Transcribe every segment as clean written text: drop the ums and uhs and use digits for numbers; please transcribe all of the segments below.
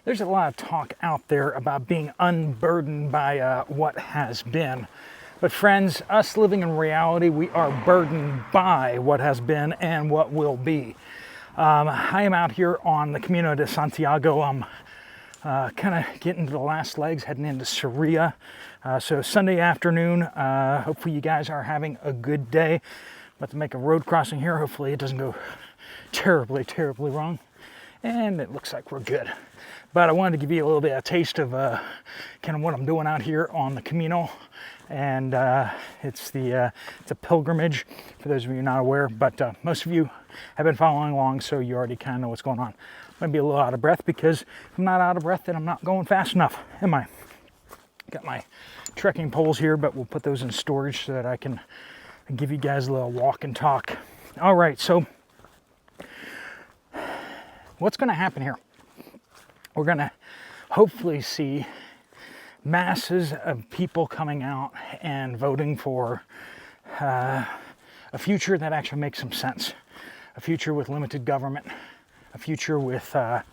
There's a lot of talk out there about being unburdened by what has been. But friends, us living in reality, we are burdened by what has been and what will be. I am out here on the Camino de Santiago. I'm kind of getting to the last legs, heading into Syria. So Sunday afternoon, hopefully you guys are having a good day. About to make a road crossing here. Hopefully it doesn't go terribly wrong. And it looks like we're good. But I wanted to give you a little bit of a taste of kind of what I'm doing out here on the Camino. And it's a pilgrimage, for those of you not aware. But most of you have been following along, so you already kind of know what's going on. I'm going to be a little out of breath, because if I'm not out of breath, then I'm not going fast enough, am I? Got my trekking poles here, but we'll put those in storage so that I can give you guys a little walk and talk. All right, so what's going to happen here? We're going to hopefully see masses of people coming out and voting for a future that actually makes some sense. A future with limited government. A future without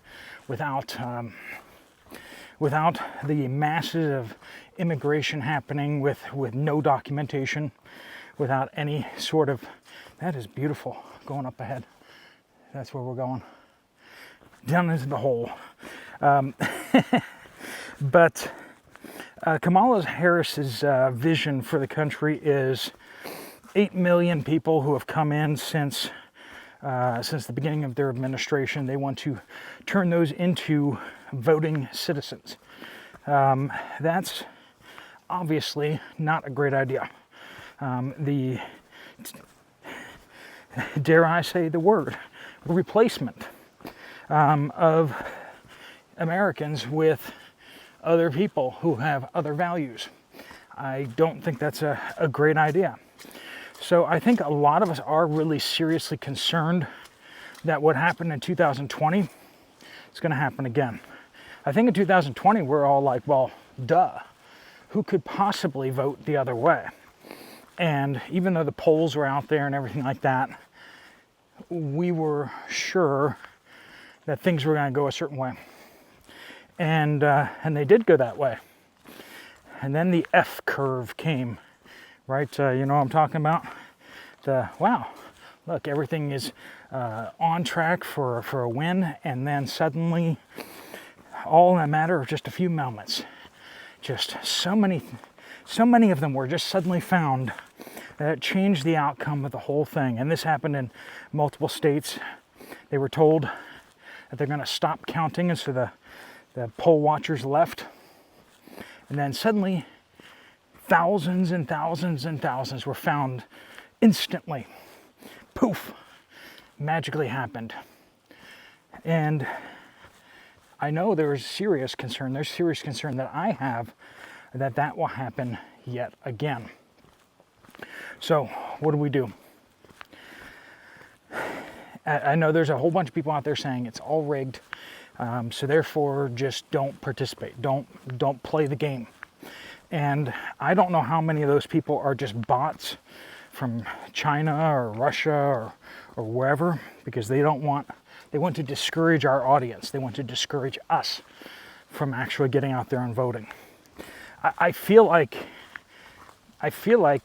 the masses of immigration happening with no documentation, without any sort of... That is beautiful, going up ahead. That's where we're going. Down into the hole. But Kamala Harris's vision for the country is 8 million people who have come in since the beginning of their administration. They want to turn those into voting citizens. That's obviously not a great idea. Dare I say the word, replacement of Americans with other people who have other values. I don't think that's a great idea. So I think a lot of us are really seriously concerned that what happened in 2020 is going to happen again. I think in 2020 we're all like, well, duh. Who could possibly vote the other way? And even though the polls were out there and everything like that, we were sure that things were going to go a certain way. And they did go that way. And then the F curve came, right? You know what I'm talking about? Wow, look, everything is on track for a win. And then suddenly, all in a matter of just a few moments, just so many of them were just suddenly found that it changed the outcome of the whole thing. And this happened in multiple states. They were told that they're going to stop counting, and so the poll watchers left. And then suddenly, thousands and thousands and thousands were found instantly. Poof! Magically happened. And I know there's serious concern. There's serious concern that I have that will happen yet again. So, what do? I know there's a whole bunch of people out there saying it's all rigged. So therefore, just don't participate. Don't play the game. And I don't know how many of those people are just bots from China or Russia or wherever, because they want to discourage our audience. They want to discourage us from actually getting out there and voting. I feel like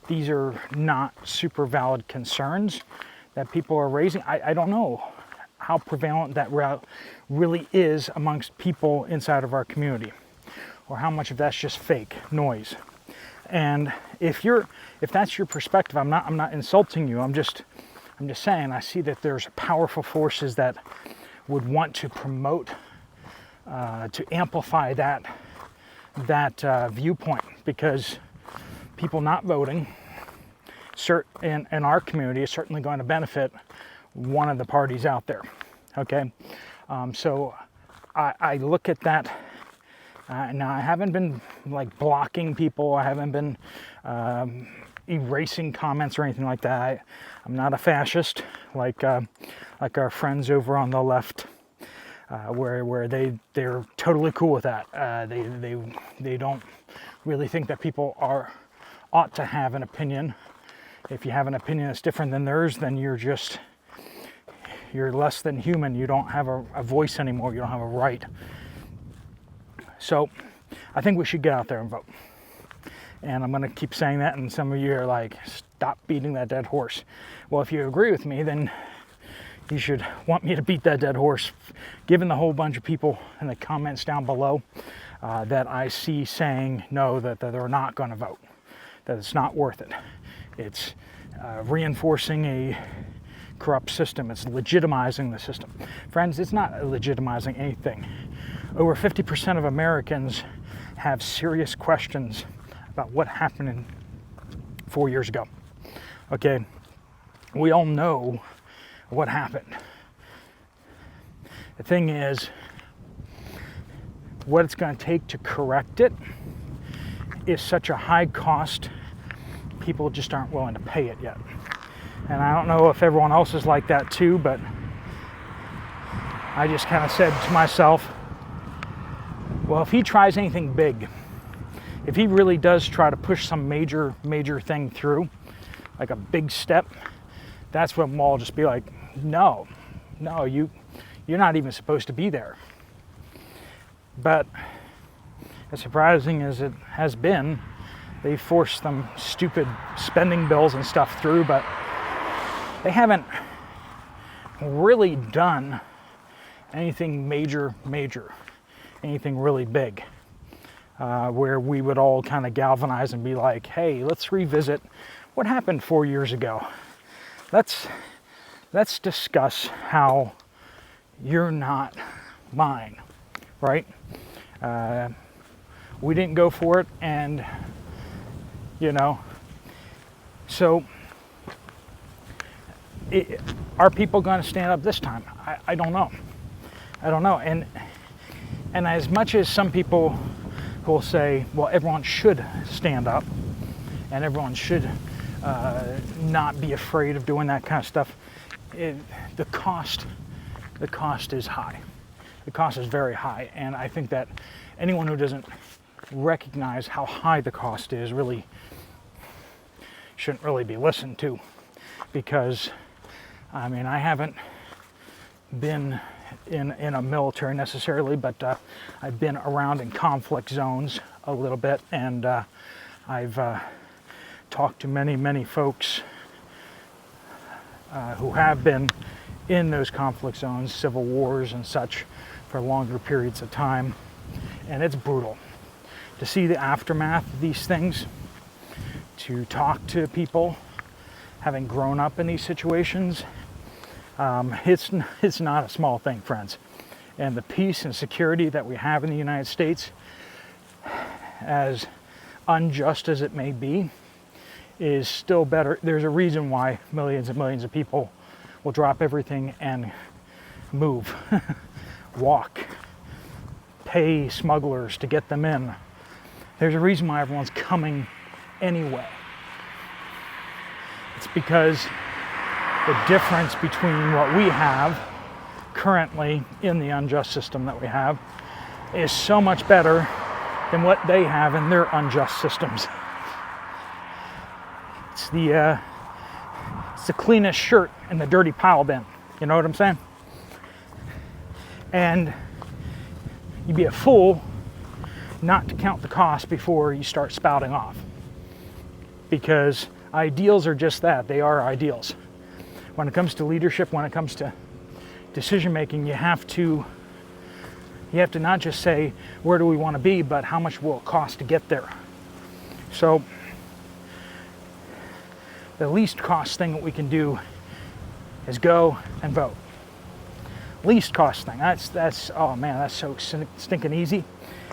these are not super valid concerns that people are raising. I don't know how prevalent that really is amongst people inside of our community, or how much of that's just fake noise. And if that's your perspective, I'm not insulting you. I'm just saying I see that there's powerful forces that would want to promote, to amplify that viewpoint, because people not voting in our community is certainly going to benefit one of the parties out there. Okay, so I look at that. Now, I haven't been like blocking people. I haven't been erasing comments or anything like that. I'm not a fascist like our friends over on the left, where they're totally cool with that. They don't really think that people ought to have an opinion. If you have an opinion that's different than theirs, then you're less than human. You don't have a voice anymore. You don't have a right. So I think we should get out there and vote. And I'm going to keep saying that, and some of you are like, stop beating that dead horse. Well, if you agree with me, then you should want me to beat that dead horse, given the whole bunch of people in the comments down below that I see saying no, that they're not going to vote, that it's not worth it. It's reinforcing a corrupt system. It's legitimizing the system. Friends, it's not legitimizing anything. Over 50% of Americans have serious questions about what happened 4 years ago. Okay, we all know what happened. The thing is, what it's going to take to correct it is such a high cost, people just aren't willing to pay it yet. And I don't know if everyone else is like that too, but I just kind of said to myself, well, if he tries anything big, if he really does try to push some major thing through, like a big step, that's when we'll all just be like, no, you're not even supposed to be there. But as surprising as it has been, they forced some stupid spending bills and stuff through, but they haven't really done anything major, anything really big, where we would all kind of galvanize and be like, hey, let's revisit what happened 4 years ago. Let's discuss how you're not mine, right? We didn't go for it, and so are people going to stand up this time? I don't know. And as much as some people will say, well, everyone should stand up and everyone should not be afraid of doing that kind of stuff, the cost is high. The cost is very high, and I think that anyone who doesn't recognize how high the cost is really shouldn't really be listened to, because I mean, I haven't been in a military necessarily, but I've been around in conflict zones a little bit, and I've talked to many folks who have been in those conflict zones, civil wars and such, for longer periods of time, and it's brutal to see the aftermath of these things, to talk to people having grown up in these situations. It's not a small thing, friends. And the peace and security that we have in the United States, as unjust as it may be, is still better. There's a reason why millions and millions of people will drop everything and move, walk, pay smugglers to get them in. There's a reason why everyone's coming anyway. It's because the difference between what we have currently in the unjust system that we have is so much better than what they have in their unjust systems. It's the cleanest shirt in the dirty pile bin. You know what I'm saying? And you'd be a fool not to count the cost before you start spouting off. Because ideals are just that. They are ideals. When it comes to leadership, when it comes to decision making, you have to not just say, where do we want to be, but how much will it cost to get there? So the least cost thing that we can do is go and vote. Least cost thing. That's oh man, that's so stinking easy.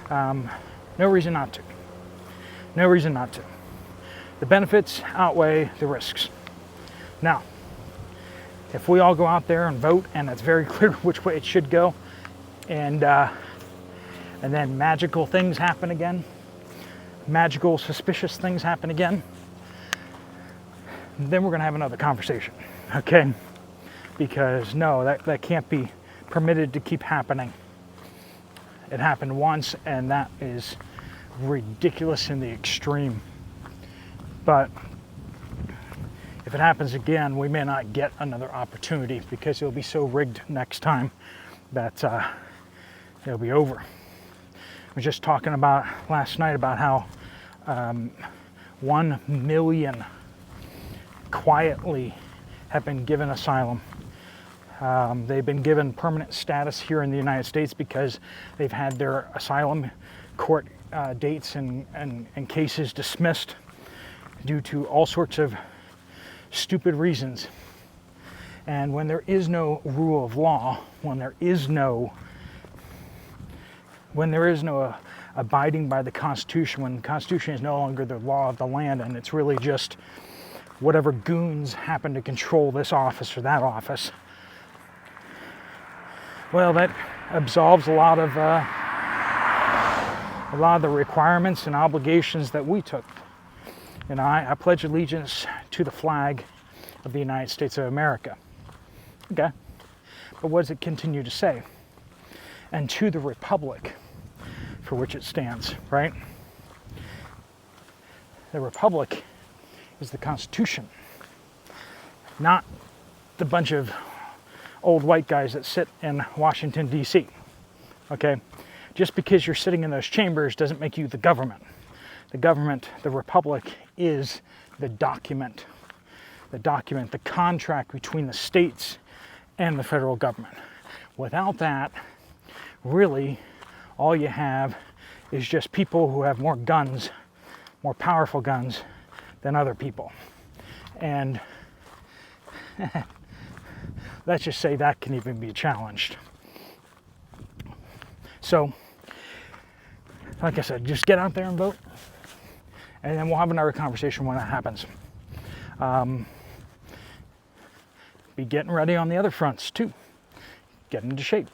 No reason not to. No reason not to. The benefits outweigh the risks. Now, if we all go out there and vote, and it's very clear which way it should go, and then magical things happen again, magical suspicious things happen again, then we're going to have another conversation, okay? Because no, that can't be permitted to keep happening. It happened once, and that is ridiculous in the extreme. But if it happens again, we may not get another opportunity, because it'll be so rigged next time that it'll be over. was just talking about last night about how 1 million quietly have been given asylum. They've been given permanent status here in the United States because they've had their asylum court dates and cases dismissed due to all sorts of stupid reasons. And when there is no rule of law, when there is no abiding by the Constitution, when the Constitution is no longer the law of the land and it's really just whatever goons happen to control this office or that office, well, that absolves a lot of the requirements and obligations that we took. And I pledge allegiance to the flag of the United States of America. Okay, but what does it continue to say? And to the republic for which it stands, right? The republic is the Constitution, not the bunch of old white guys that sit in Washington, D.C. Okay? Just because you're sitting in those chambers doesn't make you the government. The government, the republic, is the document, the contract between the states and the federal government. Without that, really, all you have is just people who have more guns, more powerful guns than other people. And let's just say that can even be challenged. So, like I said, just get out there and vote. And then we'll have another conversation when that happens. Be getting ready on the other fronts too. Get into shape.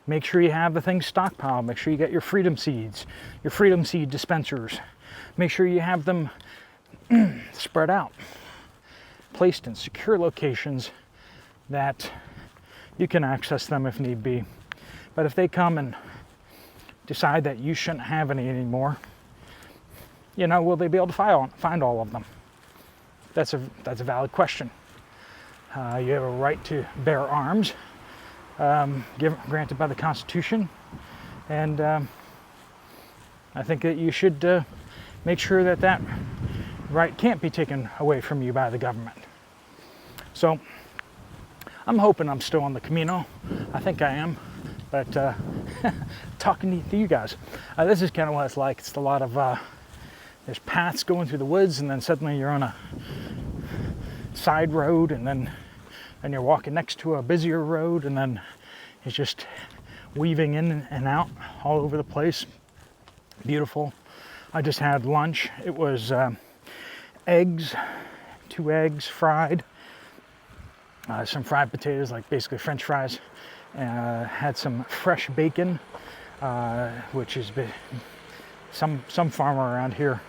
Make sure you have the things stockpiled. Make sure you get your freedom seeds, your freedom seed dispensers. Make sure you have them spread out, placed in secure locations that you can access them if need be. But if they come and decide that you shouldn't have any anymore, will they be able to find all of them? That's a valid question. You have a right to bear arms, granted by the Constitution, and I think that you should make sure that right can't be taken away from you by the government. So I'm hoping I'm still on the Camino. I think I am, but talking to you guys, this is kind of what it's like. It's a lot of there's paths going through the woods, and then suddenly you're on a side road, and then you're walking next to a busier road, and then it's just weaving in and out all over the place. Beautiful. I just had lunch. It was eggs, 2 eggs fried, some fried potatoes, like basically French fries. Had some fresh bacon, which is some farmer around here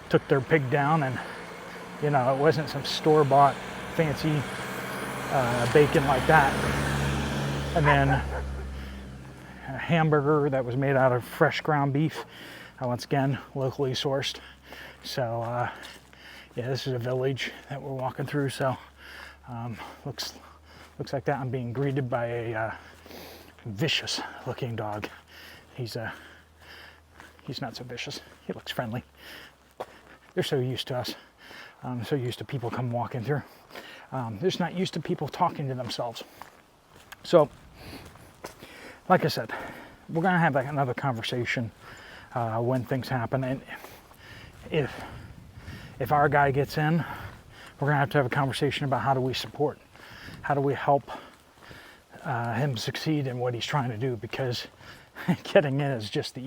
took their pig down, and it wasn't some store-bought fancy bacon like that. And then a hamburger that was made out of fresh ground beef, once again locally sourced. So this is a village that we're walking through, so looks like that. I'm being greeted by a vicious looking dog. He's not so vicious. He looks friendly. They're so used to us. So used to people come walking through. They're just not used to people talking to themselves. So, like I said, we're gonna have another conversation when things happen, and if our guy gets in, we're gonna have to have a conversation about how do we support, how do we help him succeed in what he's trying to do, because getting in is just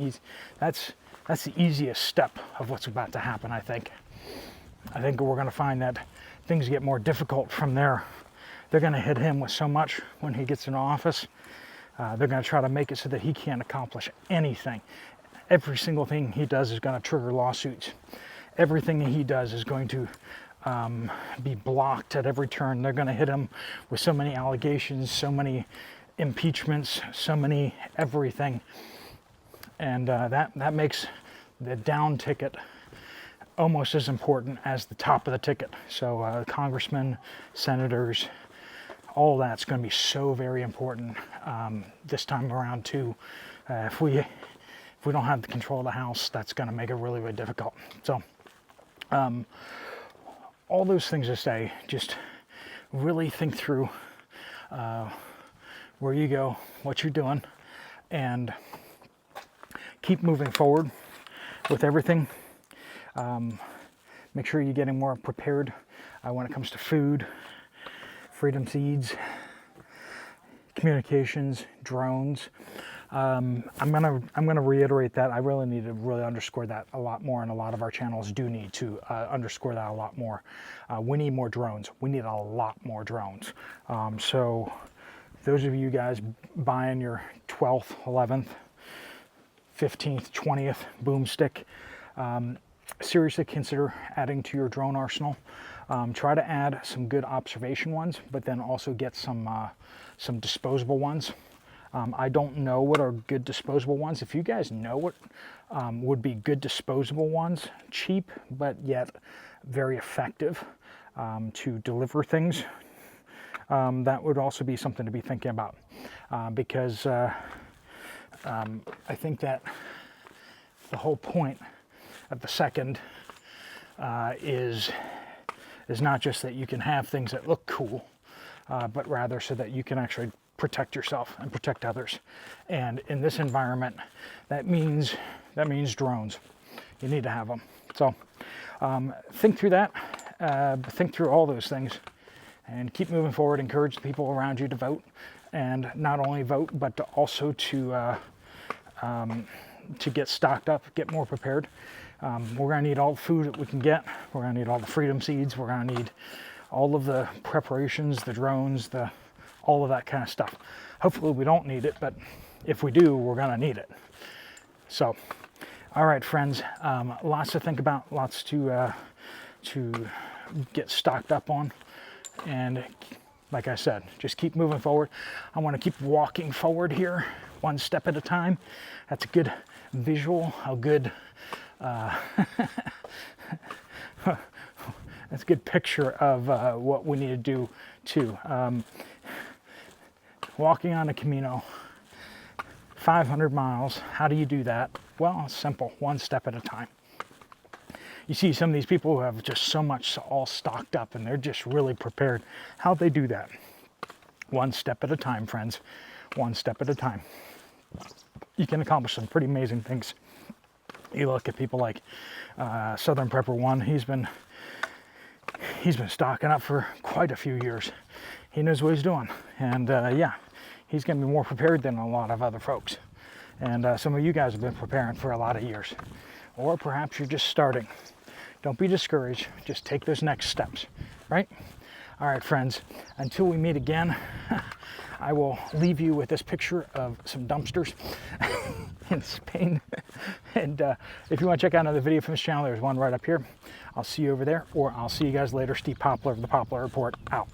that's the easiest step of what's about to happen. I think we're going to find that things get more difficult from there. They're going to hit him with so much when he gets in office. They're going to try to make it so that he can't accomplish anything. Every single thing he does is going to trigger lawsuits. Everything he does is going to be blocked at every turn. They're going to hit him with so many allegations, so many impeachments, so many everything. And that makes the down ticket almost as important as the top of the ticket. So congressmen, senators, all that's going to be so very important this time around too. If we don't have the control of the house, that's going to make it really, really difficult. So all those things to say, just really think through where you go, what you're doing, and keep moving forward with everything. Make sure you're getting more prepared when it comes to food, freedom seeds, communications, drones. I'm gonna reiterate that. I really need to really underscore that a lot more, and a lot of our channels do need to underscore that a lot more. We need more drones. We need a lot more drones. So those of you guys buying your 12th, 11th, 15th, 20th boomstick, seriously consider adding to your drone arsenal. Try to add some good observation ones, but then also get some disposable ones. I don't know what are good disposable ones. If you guys know what would be good disposable ones, cheap but yet very effective to deliver things, that would also be something to be thinking about, because I think that the whole point of the second is not just that you can have things that look cool, but rather so that you can actually protect yourself and protect others. And in this environment, that means drones. You need to have them. So think through that, think through all those things, and keep moving forward. Encourage the people around you to vote, and not only vote, but also to get stocked up, get more prepared. We're going to need all the food that we can get. We're going to need all the freedom seeds. We're going to need all of the preparations, the drones, all of that kind of stuff. Hopefully we don't need it, but if we do, we're going to need it. So, all right, friends, lots to think about, lots to get stocked up on. And like I said, just keep moving forward. I want to keep walking forward here, one step at a time. That's a good visual, a good that's a good picture of what we need to do too. Walking on a Camino, 500 miles. How do you do that? Well, it's simple, one step at a time. You see some of these people who have just so much all stocked up and they're just really prepared. How'd they do that? One step at a time, friends. One step at a time. You can accomplish some pretty amazing things. You look at people like Southern Prepper One. He's been stocking up for quite a few years. He knows what he's doing, and yeah, he's going to be more prepared than a lot of other folks. And some of you guys have been preparing for a lot of years, or perhaps you're just starting. Don't be discouraged. Just take those next steps, right? All right, friends. Until we meet again, I will leave you with this picture of some dumpsters in Spain. And if you want to check out another video from this channel, there's one right up here. I'll see you over there, or I'll see you guys later. Steve Poplar of the Poplar Report, out.